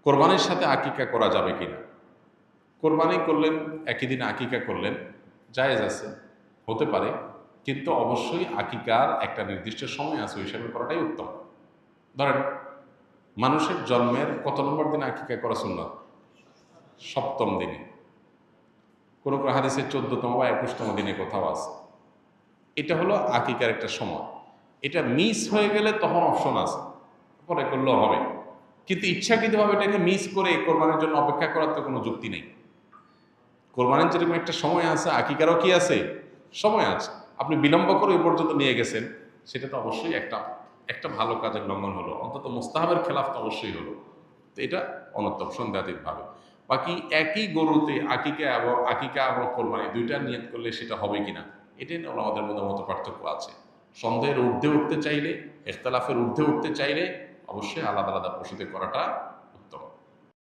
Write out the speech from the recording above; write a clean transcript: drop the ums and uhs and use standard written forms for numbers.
কোরবানির সাথে আকিকা করা যাবে কিনা? কোরবানি করলেন, একই দিনে আকিকা করলেন, জায়েজ আছে, হতে পারে, কিন্তু অবশ্যই আকিকার একটা নির্দিষ্ট সময় আছে, ওই হিসাবে করাটাই উত্তম। ধরেন মানুষের জন্মের কত নম্বর দিনে আকিকা করা সুন্নাত? সপ্তম দিনে। কোনো কোনো হাদিসে 14তম বা 21তম দিনে কোথাও আছে। এটা হলো আকিকার একটা সময়। এটা মিস হয়ে গেলে তখন অপশন আছে, পরে করলেও হবে, কিন্তু ইচ্ছাকৃতভাবে এটাকে মিস করে কোরবানির জন্য অপেক্ষা করার তো কোনো যুক্তি নেই। কোরবানির যেরকম একটা সময় আছে, আকিকারও কি আছে? সময় আছে। আপনি বিলম্ব করে ওই পর্যন্ত নিয়ে গেছেন, সেটা তো অবশ্যই একটা একটা ভালো কাজের লঙ্ঘন হলো, অন্তত মুস্তাহাবের খেলাফ তো অবশ্যই হলো। তো এটা অনুত্তম সন্দেহাতীতভাবে। বাকি একই গরুতে আকিকা এবং কোরবানি দুইটা নিয়ত করলে সেটা হবে কিনা, এটাই নিয়ে আমাদের মধ্যে মত পার্থক্য আছে। সন্দেহের ঊর্ধ্বে উঠতে চাইলে, ইখতিলাফের ঊর্ধ্বে উঠতে চাইলে অবশ্যই আলাদা আলাদা পশুতে করাটা